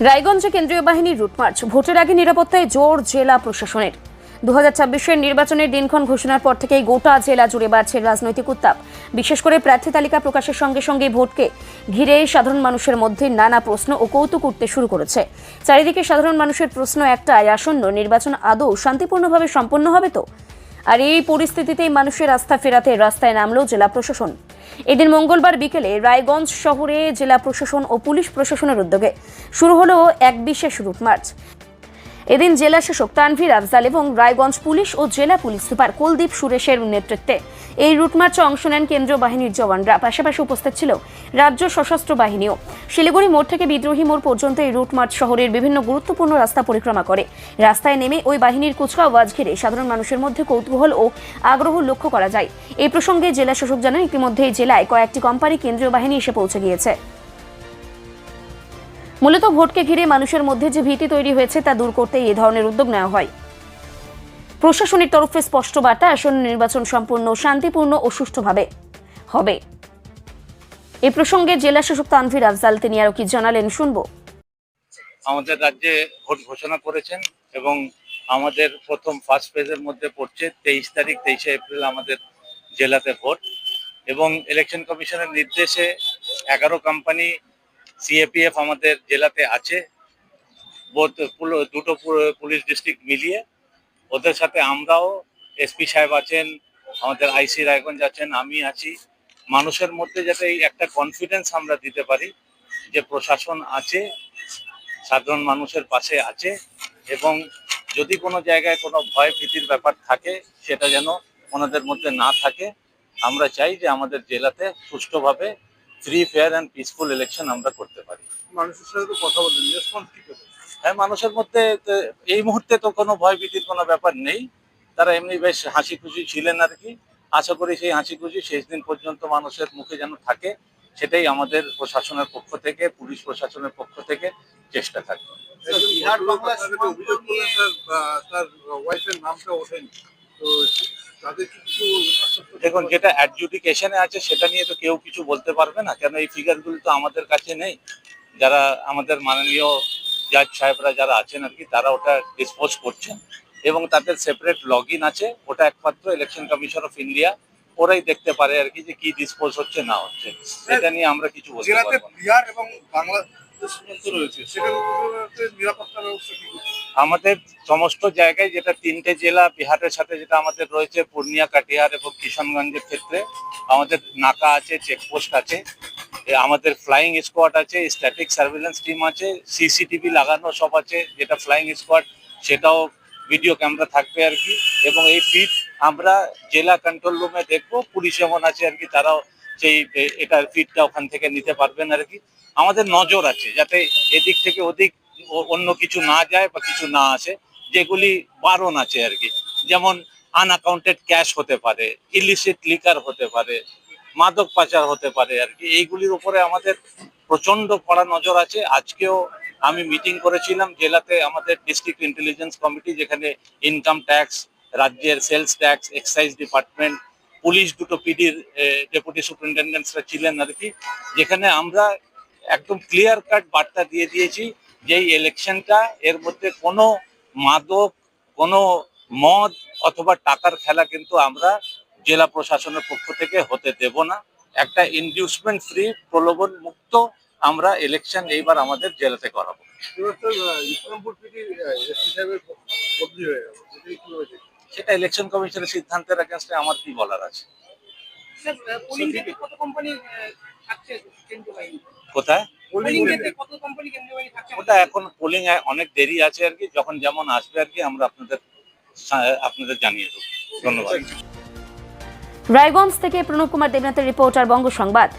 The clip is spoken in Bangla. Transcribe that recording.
রায়গঞ্জে কেন্দ্রীয় বাহিনীর রুটমার্চ, ভোটের আগে নিরাপত্তায় জোর জেলা প্রশাসনের। 2024-এর নির্বাচনের দিনক্ষণ ঘোষণার পর থেকেই গোটা জেলা জুড়ে বাড়ছে রাজনৈতিক উত্তাপ। বিশেষ করে প্রার্থী তালিকা প্রকাশের সঙ্গে সঙ্গে ভোটকে ঘিরে সাধারণ মানুষের মধ্যে নানা প্রশ্ন ও কৌতুক উঠতে শুরু করেছে। চারিদিকে সাধারণ মানুষের প্রশ্ন একটাই, আসন্ন নির্বাচন আদৌ শান্তিপূর্ণভাবে সম্পন্ন হবে তো? আর এই পরিস্থিতিতেই মানুষের আস্থা ফেরাতে রাস্তায় নামল জেলা প্রশাসন। এদিন মঙ্গলবার বিকেলে রায়গঞ্জ শহরে জেলা প্রশাসন ও পুলিশ প্রশাসনের উদ্যোগে শুরু হলো এক বিশেষ রুট মার্চ। এদিন জেলা শাসক তানভীর আফজাল এবং রায়গঞ্জ পুলিশ ও জেলা পুলিশ সুপার কুলদীপ সুরেশের নেতৃত্বে এই রুটমার্চে অংশ নেন কেন্দ্রীয় বাহিনীর জওয়ানরা। পাশাপাশি উপস্থিত ছিল রাজ্য সশস্ত্র বাহিনীও। শিলিগুড়ি মোড় থেকে বিদ্রোহী মোড় পর্যন্ত এই রুটমার্চ শহরের বিভিন্ন গুরুত্বপূর্ণ রাস্তা পরিক্রমা করে। রাস্তায় নেমে ওই বাহিনীর কুচকাওয়াজ ঘিরে সাধারণ মানুষের মধ্যে কৌতূহল ও আগ্রহ লক্ষ্য করা যায়। এই প্রসঙ্গে জেলা শাসক জানান, ইতিমধ্যেই জেলায় কয়েকটি কোম্পানি কেন্দ্রীয় বাহিনী এসে পৌঁছে গিয়েছে। মূলত ভোটকে ঘিরে মানুষের মধ্যে যে ভীতি তৈরি হয়েছে তা দূর করতে এই ধরনের উদ্যোগ নেওয়া হয়। প্রশাসনের তরফে স্পষ্ট বার্তা, আসন্ন নির্বাচন সম্পূর্ণ শান্তিপূর্ণ ও সুষ্ঠুভাবে হবে। এই প্রসঙ্গে জেলা শাসক তানভীর আফজাল তিনি আরো কি জানালেন, শুনবো। আমাদের রাজ্যে ভোট ঘোষণা করেছেন এবং আমাদের প্রথম ফার্স্ট ফেজের মধ্যে পড়ছে 23 এপ্রিল আমাদের জেলাতে ভোট। এবং ইলেকশন কমিশনের নির্দেশে 11 কোম্পানি সিএপিএফ আমাদের জেলাতে আছে, দুটো পুলিশ ডিস্ট্রিক্ট মিলিয়ে। ওদের সাথে আমরাও, এসপি সাহেব আছেন, আমাদের আইসি রায়গঞ্জ আছেন, আমি আছি। মানুষের মধ্যে যাতে এই একটা কনফিডেন্স আমরা দিতে পারি যে প্রশাসন আছে, সাধারণ মানুষের পাশে আছে, এবং যদি কোনো জায়গায় কোনো ভয় ভীতির ব্যাপার থাকে সেটা যেন ওনাদের মধ্যে না থাকে। আমরা চাই যে আমাদের জেলাতে সুষ্ঠুভাবে free, fair and peaceful election আমরা করতে পারি। মানুষের সাথে তো কথা বলেন, রেসপন্স কি পেলেন? হ্যাঁ, মানুষের মধ্যে এই মুহূর্তে তো কোনো ভয় ভীতির কোনো ব্যাপার নেই। তারা এমনি বেশ হাসি খুশি ছিলেন আর কি। আশা করি সেই হাসি খুশি শেষ দিন পর্যন্ত মানুষের মুখে যেন থাকে, সেটাই আমাদের প্রশাসনের পক্ষ থেকে, পুলিশ প্রশাসনের পক্ষ থেকে চেষ্টা থাকবে। বিহার বাংলার অভিযোগ করলেন তার ওয়াইফের নামটা ওঠেনি, তো তাদের কিছু দেখুন, যেটা অ্যাডজুডিকেশনে আছে সেটা নিয়ে তো কেউ কিছু বলতে পারবে না, কেন এই ফিগারগুলো তো আমাদের কাছে নেই। যারা আমাদের মাননীয় জাজ সাহেবরা যারা আছেন আর কি, তারা ওটা ডিসপোজ করছেন এবং তাদের সেপারেট লগ ইন আছে। ওটা একমাত্র ইলেকশন কমিশন অফ ইন্ডিয়া ওরাই দেখতে পারে আর কি, যে কি ডিসপোজ হচ্ছে না হচ্ছে। এটা নিয়ে আমরা কিছু বলতে পারবো না। বিহার এবং বাংলাদেশ সীমান্ত রয়েছে, সেখানে নিরাপত্তা ব্যবস্থা কি করছে? আমাদের সমস্ত জায়গায়, যেটা 3টে জেলা বিহারের সাথে যেটা আমাদের রয়েছে, পূর্ণিয়া, কাটিহার এবং কিষানগঞ্জের ক্ষেত্রে আমাদের নাকা আছে, চেকপোস্ট আছে, আমাদের ফ্লাইং স্কোয়াড আছে, স্ট্যাটিক সার্ভেলেন্স টিম আছে, সিসিটিভি লাগানো সব আছে। যেটা ফ্লাইং স্কোয়াড সেটাও ভিডিও ক্যামেরা থাকবে আর কি। এবং এই ফিড আমরা জেলা কন্ট্রোল রুমে দেখবো, পুলিশ যেমন আছে আর কি, তারাও সেই এটার ফিডটা ওখান থেকে নিতে পারবেন আর কি। আমাদের নজর আছে যাতে এদিক থেকে ওদিক অন্য কিছু না যায় বা কিছু না আসে, যেগুলি বারণ আছে আর কি। যেমন আনঅ্যাকাউন্টেড ক্যাশ হতে পারে, ইলিসিট লিকার হতে পারে, মাদক পাচার হতে পারে আর কি। এইগুলির উপরে আমাদের প্রচন্ড কড়া নজর আছে। আজকেও আমি মিটিং করেছিলাম জেলাতে, আমাদের ডিস্ট্রিক্ট ইন্টেলিজেন্স কমিটি, যেখানে ইনকাম ট্যাক্স, রাজ্যের sales tax, excise department, police, দুটো পিডির ডেপুটি সুপারিনটেন্ডেন্টসরা ছিলেন আর কি। যেখানে আমরা একদম ক্লিয়ার কাট বার্তা দিয়ে দিয়েছি যে এই ইলেকশনটা, এর মধ্যে কোনো মাদক, কোনো মদ অথবা টাকার খেলা কিন্তু আমরা জেলা প্রশাসনের পক্ষ থেকে হতে দেব না। একটা ইনডিউসমেন্ট ফ্রি, প্রলোভন মুক্ত আমরা ইলেকশন এইবার আমাদের জেলাতে করাবো। ইসলামপুর থেকে এসপি সাহেবের বদলি হয়ে গেল, কি হয়েছে? সেটা ইলেকশন কমিশনের সিদ্ধান্তের এগেইনস্টে আমার কি বলার আছে? কোথায়? ওটা এখন পোলিং অনেক দেরি আছে আর কি, যখন যেমন আসবে আর কি আমরা আপনাদের জানিয়ে দেবো। ধন্যবাদ। রায়গঞ্জ থেকে প্রণব কুমার দেবনাথের রিপোর্ট, আর বঙ্গ সংবাদ।